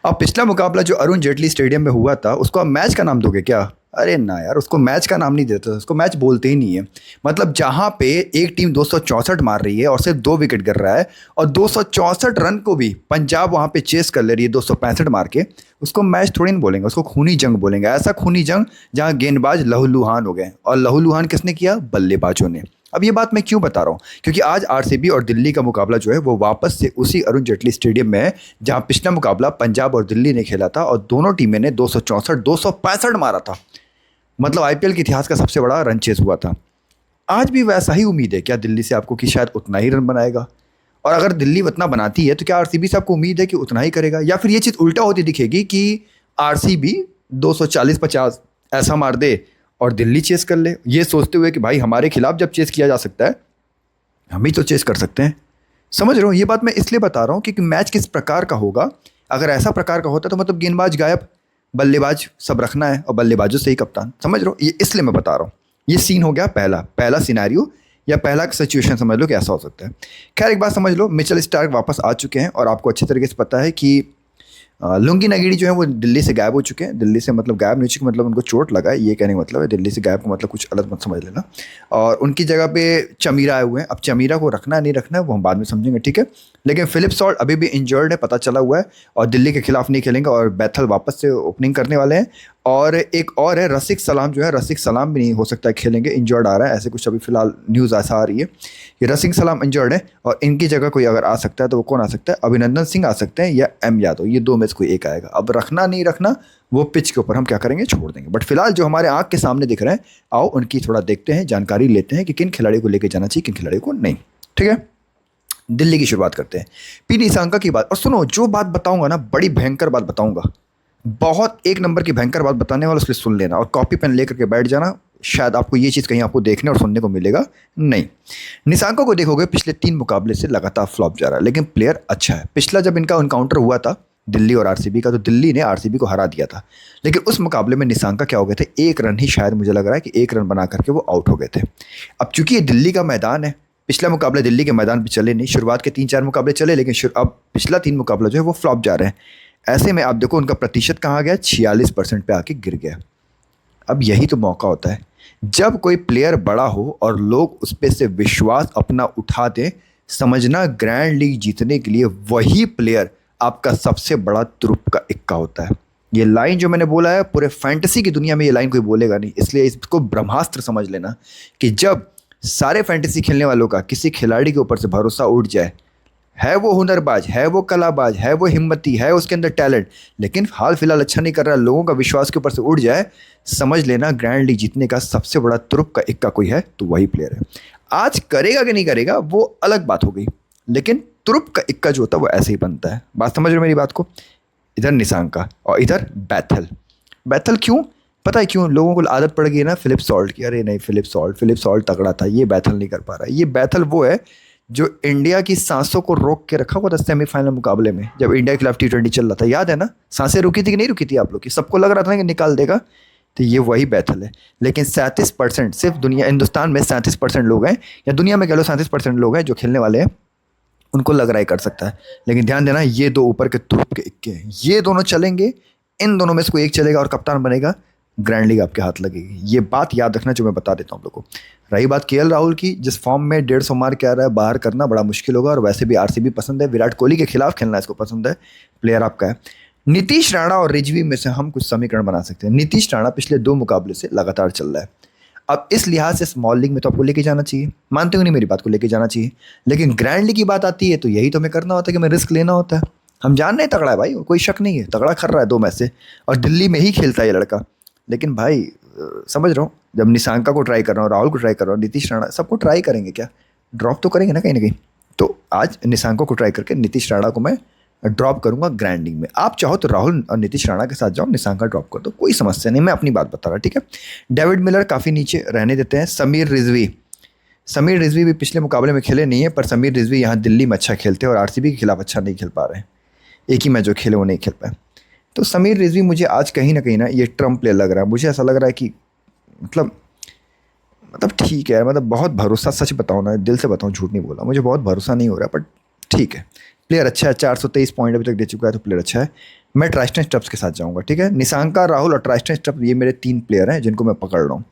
अब पिछला मुकाबला जो अरुण जेटली स्टेडियम में हुआ था उसको आप मैच का नाम दोगे क्या? अरे ना यार, उसको मैच का नाम नहीं देते, उसको मैच बोलते ही नहीं है। मतलब जहां पे एक टीम 264 मार रही है और सिर्फ 2 विकेट गिर रहा है और 264 रन को भी पंजाब वहां पे चेस कर ले रही है 265 मार के, उसको मैच थोड़ी ना बोलेंगे, उसको खूनी जंग बोलेंगे। ऐसा खूनी जंग जहां गेंदबाज लहूलुहान हो गए, और लहूलुहान किसने किया? बल्लेबाजों ने। अब ये बात मैं क्यों बता रहा हूँ? क्योंकि आज आरसीबी और दिल्ली का मुकाबला जो है वो वापस से उसी अरुण जेटली स्टेडियम में है जहां पिछला मुकाबला पंजाब और दिल्ली ने खेला था और दोनों टीमें ने 264 265 मारा था। मतलब आईपीएल के इतिहास का सबसे बड़ा रन चेस हुआ था। आज भी वैसा ही उम्मीद है क्या दिल्ली से आपको कि शायद उतना ही रन बनाएगा? और अगर दिल्ली उतना बनाती है तो क्या आरसीबी से आपको उम्मीद है कि उतना ही करेगा, या फिर ये चीज़ उल्टा होती दिखेगी कि आरसीबी 240-50 ऐसा मार दे और दिल्ली चेस कर ले, ये सोचते हुए कि भाई हमारे खिलाफ जब चेस किया जा सकता है हम ही तो चेस कर सकते हैं। समझ रहे हो? ये बात मैं इसलिए बता रहा हूँ कि मैच किस प्रकार का होगा। अगर ऐसा प्रकार का होता तो मतलब गेंदबाज गायब, बल्लेबाज सब रखना है और बल्लेबाजों से ही कप्तान। समझ रहे हो? ये इसलिए मैं बता रहा हूँ। ये सीन हो गया पहला पहला सिनेरियो, या पहला सिचुएशन समझ लो कि ऐसा हो सकता है। खैर एक बात समझ लो, मिचेल स्टार्क वापस आ चुके हैं और आपको अच्छे तरीके से पता है कि लुंगी नगीड़ी जो है वो दिल्ली से गायब हो चुके हैं। दिल्ली से मतलब गायब नहीं हो चुके, मतलब उनको चोट लगा है, ये कहने का मतलब है। दिल्ली से गायब का मतलब कुछ अलग मत समझ लेना। और उनकी जगह पे चमीरा आए हुए हैं। अब चमीरा को रखना है नहीं रखना है वो हम बाद में समझेंगे, ठीक है। लेकिन फिलिप सॉल्ट अभी भी इंजर्ड है, पता चला हुआ है, और दिल्ली के खिलाफ नहीं खेलेंगे और बैथल वापस से ओपनिंग करने वाले हैं। और एक और है रसिक सलाम, जो है रसिक सलाम भी नहीं हो सकता है खेलेंगे, इंजर्ड आ रहा है, ऐसे कुछ अभी फिलहाल न्यूज़ ऐसा आ रही है कि रसिक सलाम इंजर्ड है। और इनकी जगह कोई अगर आ सकता है तो वो कौन आ सकता है? अभिनंदन सिंह आ सकते हैं या एम यादव, ये दो में से कोई एक आएगा। अब रखना नहीं रखना वो पिच के ऊपर हम क्या करेंगे, छोड़ देंगे। बट फिलहाल जो हमारे आंख के सामने दिख रहे हैं, आओ उनकी थोड़ा देखते हैं, जानकारी लेते हैं कि किन खिलाड़ियों को लेकर जाना चाहिए, किन खिलाड़ियों को नहीं। ठीक है, दिल्ली की शुरुआत करते हैं। पी निशांका की बात, और सुनो जो बात बताऊंगा ना, बड़ी भयंकर बात बताऊंगा, बहुत एक नंबर की भयंकर बात बताने वाला, उसके सुन लेना और कॉपी पेन लेकर के बैठ जाना। शायद आपको ये चीज़ कहीं आपको देखने और सुनने को मिलेगा नहीं। निशांका को देखोगे पिछले 3 मुकाबले से लगातार फ्लॉप जा रहा है, लेकिन प्लेयर अच्छा है। पिछला जब इनका इनकाउंटर हुआ था दिल्ली और आरसीबी का, तो दिल्ली ने आरसीबी को हरा दिया था, लेकिन उस मुकाबले में निशांका क्या हो गए थे, 1 रन ही शायद मुझे लग रहा है कि 1 रन बना करके वो आउट हो गए थे। अब चूंकि ये दिल्ली का मैदान है, पिछला मुकाबले दिल्ली के मैदान पे चले नहीं, शुरुआत के 3-4 मुकाबले चले, लेकिन अब पिछला 3 मुकाबला जो है वो फ्लॉप जा रहे हैं। ऐसे में आप देखो उनका प्रतिशत कहाँ गया, 46% पे आके गिर गया। अब यही तो मौका होता है जब कोई प्लेयर बड़ा हो और लोग उस पर से विश्वास अपना उठा दें। समझना ग्रैंड लीग जीतने के लिए वही प्लेयर आपका सबसे बड़ा तुरुप का इक्का होता है। ये लाइन जो मैंने बोला है, पूरे फैंटेसी की दुनिया में ये लाइन कोई बोलेगा नहीं, इसलिए इसको ब्रह्मास्त्र समझ लेना कि जब सारे फैंटेसी खेलने वालों का किसी खिलाड़ी के ऊपर से भरोसा उठ जाए, है वो हुनरबाज, है वो कलाबाज, है वो हिम्मती, है उसके अंदर टैलेंट, लेकिन हाल फिलहाल अच्छा नहीं कर रहा, लोगों का विश्वास के ऊपर से उड़ जाए, समझ लेना ग्रैंड लीग जीतने का सबसे बड़ा तुरुप का इक्का कोई है तो वही प्लेयर है। आज करेगा कि नहीं करेगा वो अलग बात हो गई, लेकिन तुरुप का इक्का जो होता है वो ऐसे ही बनता है। बात समझ रहे हो मेरी बात को? इधर निशांका और इधर बैथल। बैथल क्यों? पता है क्यों? लोगों को आदत पड़ गई है ना फिलिप सॉल्ट की, अरे नहीं फिलिप सॉल्ट तगड़ा था, ये बैथल नहीं कर पा रहा है। ये बैथल वो है जो इंडिया की सांसों को रोक के रखा हुआ था सेमीफाइनल मुकाबले में, जब इंडिया के खिलाफ T20 चल रहा था, याद है ना? सांसें रुकी थी कि नहीं रुकी थी आप लोग की? सबको लग रहा था ना कि निकाल देगा, तो ये वही बैथल है। लेकिन 37% सिर्फ हिंदुस्तान में 37% लोग हैं, या दुनिया में कह लो 37% लोग हैं जो खेलने वाले हैं, उनको लग रहा है कर सकता है। लेकिन ध्यान देना, ये दो ऊपर के तुरुप के इक्के हैं, ये दोनों चलेंगे, इन दोनों में से कोई एक चलेगा और कप्तान बनेगा, ग्रैंड लीग आपके हाथ लगेगी। ये बात याद रखना जो मैं बता देता हूँ आप लोग को। रही बात केएल राहुल की, जिस फॉर्म में 150 मार के आ रहा है, बाहर करना बड़ा मुश्किल होगा, और वैसे भी आरसीबी पसंद है, विराट कोहली के खिलाफ खेलना इसको पसंद है, प्लेयर आपका है। नीतीश राणा और रिजवी में से हम कुछ समीकरण बना सकते हैं। नीतीश राणा पिछले 2 मुकाबले से लगातार चल रहा है। अब इस लिहाज से स्मॉल लीग में तो आपको लेके जाना चाहिए, मानते हो नहीं मेरी बात को, लेके जाना चाहिए। लेकिन ग्रैंड लीग की बात आती है तो यही तो हमें करना होता है कि हमें रिस्क लेना होता है। हम जान रहे हैं तगड़ा है भाई, कोई शक नहीं है, तगड़ा कर रहा है 2 मैच से, और दिल्ली में ही खेलता है ये लड़का। लेकिन भाई समझ रहा हूँ, जब निशांका को ट्राई कर रहा हूँ, राहुल को ट्राई कर रहा हूँ, नीतीश राणा, सबको ट्राई करेंगे क्या, ड्रॉप तो करेंगे ना कहीं ना कहीं। तो आज निशांका को ट्राई करके नीतीश राणा को मैं ड्रॉप करूंगा ग्रैंड लीग में। आप चाहो तो राहुल और नीतीश राणा के साथ जाओ, निशांका ड्रॉप कर दो, कोई समस्या नहीं, मैं अपनी बात बता रहा, ठीक है। डेविड मिलर काफ़ी नीचे रहने देते हैं। समीर रिजवी भी पिछले मुकाबले में खेले नहीं है, पर समीर रिजवी यहाँ दिल्ली में अच्छा खेलते हैं और आरसीबी के खिलाफ अच्छा नहीं खेल पा रहे हैं, एक ही मैच जो खेले वो नहीं खेल पाए। तो समीर रिजवी मुझे आज कहीं ना ये ट्रम्प प्लेयर लग रहा है। मुझे ऐसा लग रहा है कि मतलब ठीक है, मतलब बहुत भरोसा, सच बताऊँ ना, दिल से बताऊँ, झूठ नहीं बोला, मुझे बहुत भरोसा नहीं हो रहा, बट ठीक है, प्लेयर अच्छा है, 423 पॉइंट अभी तक दे चुका है, तो प्लेयर अच्छा है। मैं ट्राइस्टन स्टब्स के साथ जाऊंगा, ठीक है। निशांका, राहुल और ट्राइस्टन स्टब्स, ये मेरे 3 प्लेयर हैं जिनको मैं पकड़ रहा हूँ।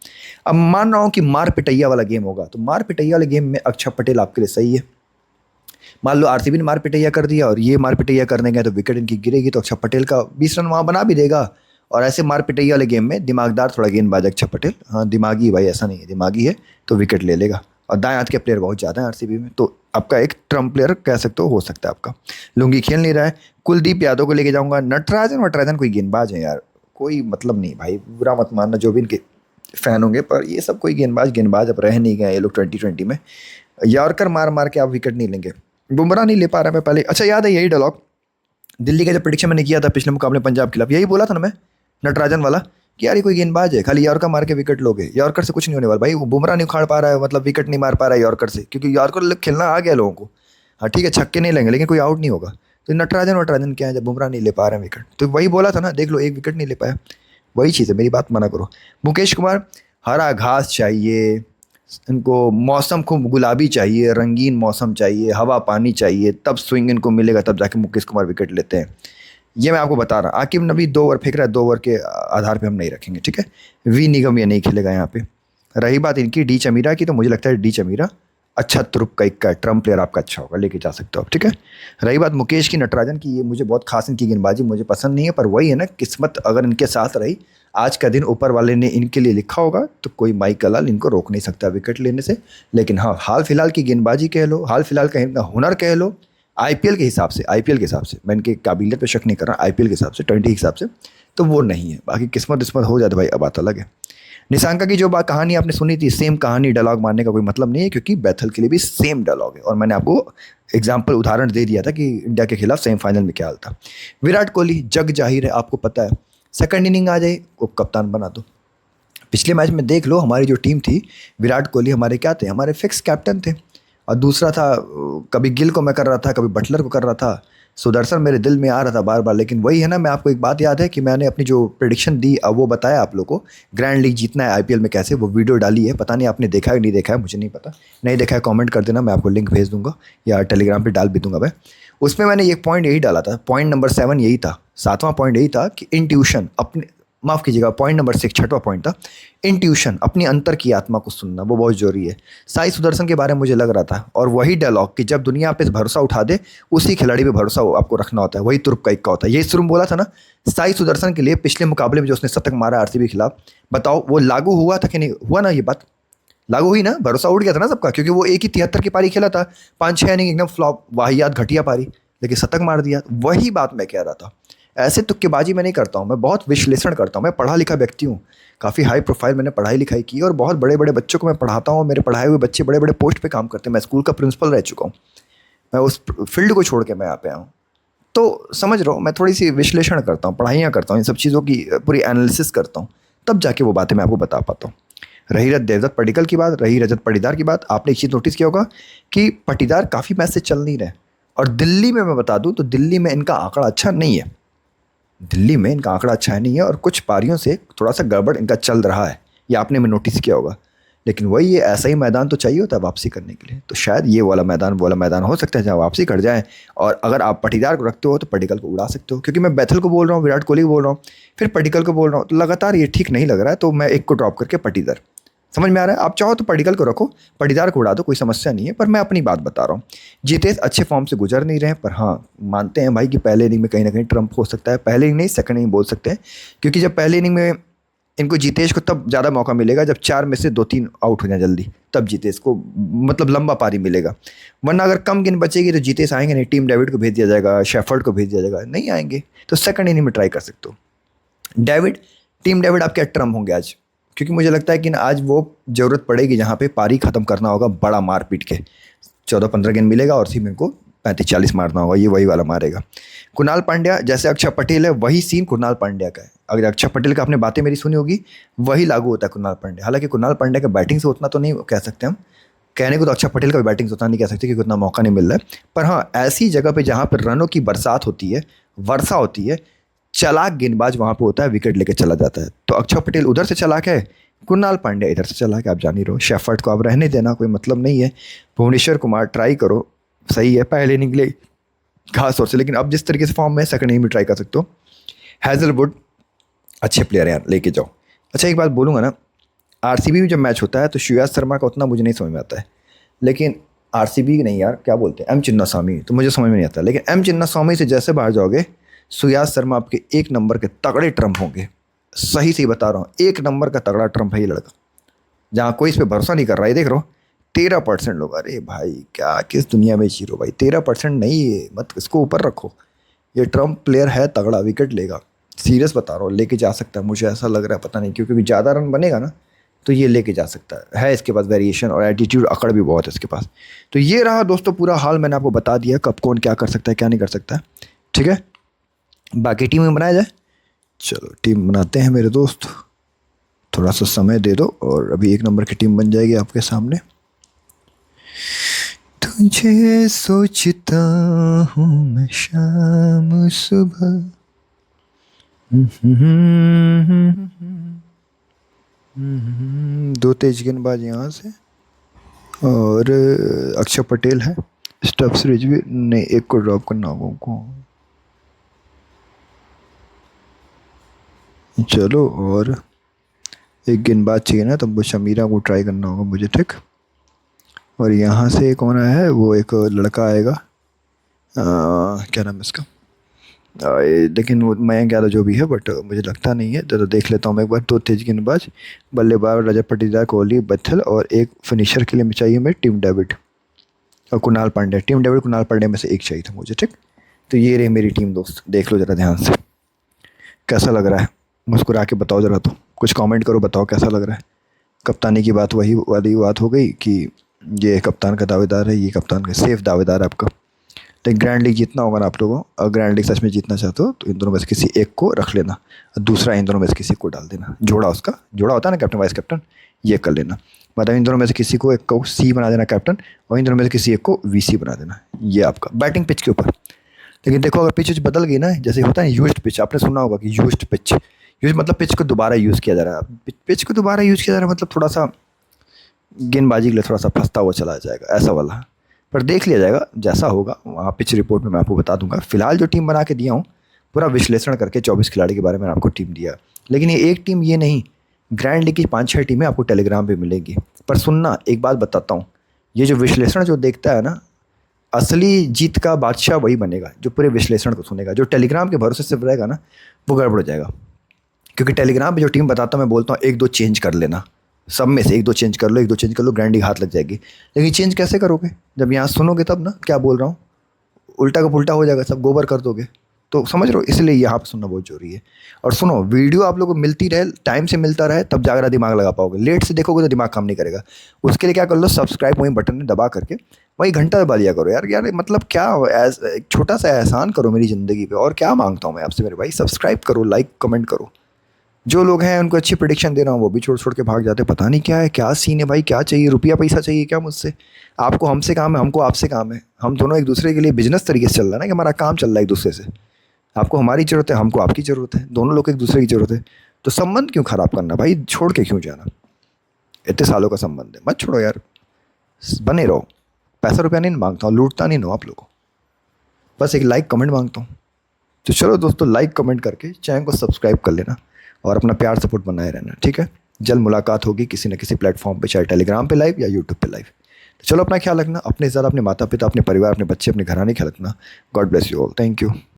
अब मान रहा हूँ कि मार पिटैया वाला गेम होगा, तो मार पिटैया वाले गेम में अक्षर पटेल आपके लिए सही है। मान लो आरसीबी ने मार पिटैया कर दिया और ये मार पिटैया करने गए तो विकेट इनकी गिरेगी, तो अक्षर पटेल का 20 रन वहाँ बना भी देगा। और ऐसे मार पिटैया वाले गेम में दिमागदार थोड़ा गेंदबाज अक्षर पटेल, हाँ दिमागी भाई, ऐसा नहीं है, दिमागी है, तो विकेट ले लेगा। और दाएं हाथ के प्लेयर बहुत ज़्यादा हैं आरसीबी में, तो आपका एक ट्रम्प प्लेयर कह सकते हो सकता है आपका। लुंगी खेल नहीं रहा है, कुलदीप यादव को लेके जाऊंगा। नटराजन कोई गेंदबाज है यार, कोई मतलब नहीं भाई, बुरा मत मानना जो भी इनके फैन होंगे, पर ये सब कोई गेंदबाज अब रह नहीं गए ये लोग 2020 में। यॉर्कर मार मार के आप विकेट नहीं लेंगे। बुमराह नहीं ले पा रहा मैं पहले, अच्छा याद है यही डायलॉग दिल्ली का जब प्रेडिक्शन मैंने किया था पिछले मुकाबले पंजाब के खिलाफ, यही बोला था ना मैं, नटराजन वाला, कि यार ये कोई गेंदबाज है, खाली यॉर्कर मार के विकेट लोगे, यॉर्कर से कुछ नहीं होने वाला भाई। वो बुमराह नहीं उखाड़ पा रहा है, मतलब विकेट नहीं मार पा रहा है यॉर्कर से, क्योंकि यॉर्कर खेलना आ गया लोगों को। हाँ ठीक है, छक्के नहीं लेंगे लेकिन कोई आउट नहीं होगा। तो नटराजन क्या है, जब बुमराह नहीं ले पा रहे हैं विकेट, तो वही बोला था ना, देख लो एक विकेट नहीं ले पाया, वही चीज़ है, मेरी बात मना करो। मुकेश कुमार, हरा घास चाहिए इनको, मौसम खूब गुलाबी चाहिए, रंगीन मौसम चाहिए, हवा पानी चाहिए, तब स्विंग इनको मिलेगा, तब जाके मुकेश कुमार विकेट लेते हैं। ये मैं आपको बता रहा। आकिब नबी 2 ओवर फेंक रहा है, 2 ओवर के आधार पे हम नहीं रखेंगे, ठीक है। वी निगम ये नहीं खेलेगा यहाँ पे। रही बात इनकी डी चमीरा की, तो मुझे लगता है डी चमीरा अच्छा तुरुप का इक्का है, ट्रम्प प्लेयर आपका अच्छा होगा, लेके जा सकते हो आप, ठीक है। रही बात मुकेश की, नटराजन की, ये मुझे बहुत खास इनकी गेंदबाजी मुझे पसंद नहीं है, पर वही है ना, किस्मत अगर इनके साथ रही, आज का दिन ऊपर वाले ने इनके लिए लिखा होगा, तो कोई माई कलाल इनको रोक नहीं सकता विकेट लेने से। लेकिन हाँ, हाल फिलहाल की गेंदबाजी कह लो, हाल फिलहाल का इनका हुनर कह लो, आईपीएल के हिसाब से मैं इनके काबिलियत पे शक नहीं कर रहा, आईपीएल के हिसाब से, 20 के हिसाब से, तो वो नहीं है। बाकी किस्मत हो जाता भाई, अब बात अलग है। निशांका की जो बात कहानी आपने सुनी थी, सेम कहानी डायलॉग मारने का कोई मतलब नहीं है, क्योंकि बैथल के लिए भी सेम डायलॉग है, और मैंने आपको एग्जाम्पल उदाहरण दे दिया था कि इंडिया के खिलाफ सेमीफाइनल में क्या हाल था। विराट कोहली जग जाहिर है, आपको पता है, सेकंड इनिंग आ जाए वो कप्तान बना दो। पिछले मैच में देख लो, हमारी जो टीम थी, विराट कोहली हमारे क्या थे, हमारे फिक्स कैप्टन थे। और दूसरा था, कभी गिल को मैं कर रहा था, कभी बटलर को कर रहा था, सुदर्शन मेरे दिल में आ रहा था बार बार। लेकिन वही है ना, मैं आपको एक बात याद है कि मैंने अपनी जो प्रेडिक्शन दी, अब वो बताया आप लोग को, ग्रैंड लीग जीतना है आईपीएल में कैसे, वो वीडियो डाली है, पता नहीं आपने देखा है नहीं देखा है, मुझे नहीं पता, नहीं देखा है कमेंट कर देना, मैं आपको लिंक भेज दूंगा या टेलीग्राम पे डाल भी दूंगा मैं। उसमें मैंने एक पॉइंट यही डाला था, पॉइंट नंबर 7 यही था, 7वां पॉइंट यही था कि इंट्यूशन अपने, माफ़ कीजिएगा, पॉइंट नंबर 6 6वां पॉइंट था, इंट्यूशन अपनी अंतर की आत्मा को सुनना, वो बहुत जरूरी है। साई सुदर्शन के बारे में मुझे लग रहा था, और वही डायलॉग कि जब दुनिया पे भरोसा उठा दे, उसी खिलाड़ी पे भरोसा आपको रखना होता है, वही तुर्क का इक्का होता है। यही शुरू बोला था ना साई सुदर्शन के लिए, पिछले मुकाबले में जो उसने शतक मारा आरसीबी के खिलाफ, बताओ वो लागू हुआ था कि नहीं हुआ ना, ये बात लागू हुई ना, भरोसा उठ गया था ना सबका, क्योंकि वो एक ही 73 की पारी खेला था, 5-6 इनिंग एकदम फ्लॉप, वाहियात घटिया पारी, लेकिन शतक मार दिया। वही बात मैं कह रहा था, ऐसे तुक्केबाजी मैं नहीं करता हूँ, मैं बहुत विश्लेषण करता हूँ, मैं पढ़ा लिखा व्यक्ति हूँ, काफ़ी हाई प्रोफाइल मैंने पढ़ाई लिखाई की, और बहुत बड़े बड़े बच्चों को मैं पढ़ाता हूँ, मेरे पढ़ाए हुए बच्चे बड़े बड़े पोस्ट पे काम करते हैं, मैं स्कूल का प्रिंसिपल रह चुका हूँ, मैं उस फील्ड को छोड़ के मैं यहाँ पे आया हूँ, तो समझ रहा हूँ, मैं थोड़ी सी विश्लेषण करता हूँ, पढ़ाइयाँ करता हूँ, इन सब चीज़ों की पूरी एनालिसिस करता हूँ, तब जाके वो बातें मैं आपको बता पाता हूँ। रही देवदत्त पडिक्कल की बात, रही रजत पाटीदार की बात, आपने एक चीज़ नोटिस किया होगा कि पाटीदार काफ़ी मैच से चल नहीं रहे, और दिल्ली में मैं बता दूं तो दिल्ली में इनका आंकड़ा अच्छा नहीं है, दिल्ली में इनका आंकड़ा अच्छा नहीं है, और कुछ पारियों से थोड़ा सा गड़बड़ इनका चल रहा है, ये आपने में नोटिस किया होगा। लेकिन वही, ये ऐसा ही मैदान तो चाहिए होता है वापसी करने के लिए, तो शायद ये वाला मैदान हो सकता है जहाँ वापसी कर जाए। और अगर आप पाटीदार को रखते हो तो पडिक्कल को उड़ा सकते हो, क्योंकि मैं बैथल को बोल रहा हूँ, विराट कोहली को बोल रहा हूँ, फिर पडिक्कल को बोल रहा हूँ, तो लगातार ये ठीक नहीं लग रहा है, तो मैं एक को ड्रॉप करके पाटीदार, समझ में आ रहा है। आप चाहो तो पडिक्कल को रखो, पाटीदार को उड़ा दो, कोई समस्या नहीं है, पर मैं अपनी बात बता रहा हूँ। जितेश अच्छे फॉर्म से गुजर नहीं रहे हैं, पर हाँ मानते हैं भाई कि पहले इनिंग में कहीं ना कहीं ट्रम्प हो सकता है, पहले इनिंग नहीं सेकंड इनिंग बोल सकते हैं, क्योंकि जब पहले इनिंग में इनको जितेश को तब ज़्यादा मौका मिलेगा जब 4 में से 2-3 आउट हो जाए जल्दी, तब जितेश को मतलब लंबा पारी मिलेगा। वरना अगर कम गेंद बचेगी तो जितेश आएंगे नहीं, टीम डेविड को भेज दिया जाएगा, शेफर्ड को भेज दिया जाएगा, नहीं आएंगे, तो सेकंड इनिंग में ट्राई कर सकते हो। टीम डेविड आपके ट्रम्प होंगे आज, क्योंकि मुझे लगता है कि आज वो ज़रूरत पड़ेगी जहाँ पे पारी ख़त्म करना होगा बड़ा मार पीट के, 14-15 गेंद मिलेगा और सीम को 35-40 मारना होगा, ये वही वाला मारेगा। कुणाल पांड्या जैसे अक्षर पटेल है, वही सीन कुणाल पांड्या का है। अगर अक्षर पटेल का आपने बातें मेरी सुनी होगी, वही लागू होता है कुणाल पांड्या। हालांकि कुणाल पांड्या का बैटिंग से उतना तो नहीं कह सकते हम, कहने को तो अक्षर पटेल का भी बैटिंग से उतना नहीं कह सकते क्योंकि उतना मौका नहीं मिल रहा है, पर हाँ ऐसी जगह पे जहाँ पर रनों की बरसात होती है, वर्षा होती है, चालाक गेंदबाज वहाँ पे होता है, विकेट लेके चला जाता है। तो अक्षर पटेल उधर से चालाक है, कुणाल पांड्या इधर से चलाक है, आप जान ही रहो। शेफर्ड को आप रहने देना, कोई मतलब नहीं है। भुवनेश्वर कुमार ट्राई करो, सही है, पहले इनिंग ले खास तौर से, लेकिन अब जिस तरीके से फॉर्म में, सेकंड इनिंग में ट्राई कर सकते हो। हैज़लवुड अच्छे प्लेयर हैं यार, लेके जाओ। अच्छा एक बात बोलूँगा ना, आरसीबी में जब मैच होता है तो श्रेयस शर्मा का उतना मुझे नहीं समझ में आता है, लेकिन आरसीबी नहीं यार, क्या बोलते हैं, एम चिन्नास्वामी, तो मुझे समझ में नहीं आता। लेकिन एम चिन्नास्वामी से जैसे बाहर जाओगे, श्रेयस शर्मा आपके एक नंबर के तगड़े ट्रम्प होंगे। सही सही बता रहा हूँ, एक नंबर का तगड़ा ट्रम्प है ये लड़का, जहाँ कोई इस पर भरोसा नहीं कर रहा है। देख रहे हो 13% लोग, अरे भाई क्या किस दुनिया में जी रहे हो भाई, 13% नहीं है, मत इसको ऊपर रखो। ये ट्रम्प प्लेयर है तगड़ा, विकेट लेगा, सीरियस बता रहा हूँ, लेके जा सकता है, मुझे ऐसा लग रहा है, पता नहीं क्यों, क्योंकि ज़्यादा रन बनेगा ना तो ये लेके जा सकता है इसके पास वेरिएशन और एटीट्यूड, अकड़ भी बहुत है इसके पास। तो ये रहा दोस्तों पूरा हाल, मैंने आपको बता दिया कब कौन क्या कर सकता है क्या नहीं कर सकता है, ठीक है। बाकी टीम में बनाया जाए, चलो टीम बनाते हैं मेरे दोस्त, थोड़ा सा समय दे दो और अभी एक नंबर की टीम बन जाएगी आपके सामने। तुझे सोचता हूँ मैं शाम सुबह, दो तेज गेंदबाज यहाँ से और अक्षर पटेल है, स्टब्स रिजवी नहीं, एक को ड्रॉप करना होगा उनको, चलो और एक गेंदबाज चाहिए ना, तो वो शमीरा को ट्राई करना होगा मुझे, ठीक। और यहाँ से कौन आया है, वो एक लड़का आएगा, क्या नाम है इसका, लेकिन वो मयंक यादव जो भी है, बट मुझे लगता नहीं है, तो देख लेता हूँ मैं एक बार। दो तेज गेंदबाज, बल्लेबाज रजत पाटीदार, कोहली, बत्थल, और एक फिनिशर के लिए चाहिए मैं टीम डेविड और कुणाल पांड्या। टीम डेविड कुणाल पांड्या में से एक चाहिए था मुझे, ठीक। तो ये रही मेरी टीम दोस्त, देख लो ज़रा ध्यान से, कैसा लग रहा है, मुस्कुरा के बताओ ज़रा, तो कुछ कमेंट करो, बताओ कैसा लग रहा है। कप्तानी की बात वही वाली बात हो गई कि ये कप्तान का दावेदार है, ये कप्तान का सेफ दावेदार है आपका। लेकिन ग्रैंड लीग जीतना होगा ना आप लोगों, और ग्रैंड लीग सच में जीतना चाहते हो तो इन दोनों में से किसी एक को रख लेना, और दूसरा इन दोनों में से किसी को डाल देना, जोड़ा उसका जोड़ा होता है ना कैप्टन वाइस कैप्टन, ये कर लेना। मतलब इन दोनों में से किसी को एक को सी बना देना कैप्टन, और इन दोनों में से किसी एक को वीसी बना देना, ये आपका बैटिंग पिच के ऊपर। लेकिन देखो अगर पिच बदल गई ना, जैसे होता है यूज्ड पिच, आपने सुना होगा कि यूज्ड पिच, यूज मतलब पिच को दोबारा यूज़ किया जा रहा है, पिच को दोबारा यूज़ किया जा रहा है मतलब थोड़ा सा गेंदबाजी के लिए थोड़ा सा फंसता हुआ चला जाएगा, ऐसा वाला। पर देख लिया जाएगा जैसा होगा, वहाँ पिच रिपोर्ट में मैं आपको बता दूंगा। फिलहाल जो टीम बना के दिया हूँ, पूरा विश्लेषण करके 24 खिलाड़ी के बारे में आपको टीम दिया। लेकिन ये एक टीम ये नहीं, ग्रैंड लीग की 5-6 टीमें आपको टेलीग्राम पे मिलेंगी। पर सुनना, एक बात बताता हूँ, ये जो विश्लेषण जो देखता है ना, असली जीत का बादशाह वही बनेगा जो पूरे विश्लेषण को सुनेगा। जो टेलीग्राम के भरोसे सिर्फ रहेगा ना, वो गड़बड़ हो जाएगा। क्योंकि टेलीग्राम पे जो टीम बताता हूँ, मैं बोलता हूँ एक दो चेंज कर लेना, सब में से एक दो चेंज कर लो, एक दो चेंज कर लो, ग्रैंड लीग हाथ लग जाएगी। लेकिन चेंज कैसे करोगे, जब यहाँ सुनोगे तब ना, क्या बोल रहा हूँ, उल्टा का पुल्टा हो जाएगा, सब गोबर कर दोगे। तो समझ रहे हो, इसलिए यहाँ पे सुनना बहुत जरूरी है। और सुनो, वीडियो आप लोगों को मिलती रहे, टाइम से मिलता रहे, तब जाकर दिमाग लगा पाओगे। लेट से देखोगे तो दिमाग काम नहीं करेगा। उसके लिए क्या कर लो, सब्सक्राइब वहीं बटन में दबा करके वही घंटा दबा दिया करो यार। यार मतलब क्या, एक छोटा सा एहसान करो मेरी ज़िंदगी पे, और क्या मांगता हूँ मैं आपसे मेरे भाई। सब्सक्राइब करो, लाइक कमेंट करो। जो लोग हैं उनको अच्छी प्रेडिक्शन दे रहा हूँ, वो भी छोड़ छोड़ के भाग जाते, पता नहीं क्या है, क्या सीन है भाई, क्या चाहिए, रुपया पैसा चाहिए क्या मुझसे। आपको हमसे काम है, हमको आपसे काम है, हम दोनों एक दूसरे के लिए बिजनेस तरीके से चल रहा है ना, कि हमारा काम चल रहा है एक दूसरे से। आपको हमारी ज़रूरत है, हमको आपकी ज़रूरत है, दोनों लोग एक दूसरे की ज़रूरत है। तो संबंध क्यों ख़राब करना भाई, छोड़ के क्यों जाना, इतने सालों का संबंध है, मत छोड़ो यार, बने रहो। पैसा रुपया नहीं मांगता हूँ, लूटता नहीं हूँ आप लोगों, बस एक लाइक कमेंट मांगता हूँ। तो चलो दोस्तों, लाइक कमेंट करके चैनल को सब्सक्राइब कर लेना और अपना प्यार सपोर्ट बनाए रहना, ठीक है। जल्द मुलाकात होगी किसी न किसी प्लेटफॉर्म पे, चाहे टेलीग्राम पे लाइव या यूट्यूब पे लाइव। तो चलो अपना ख्याल रखना, अपने ज़्यादा अपने माता पिता, अपने परिवार, अपने बच्चे, अपने घराने ख्याल रखना। God bless you all, thank you.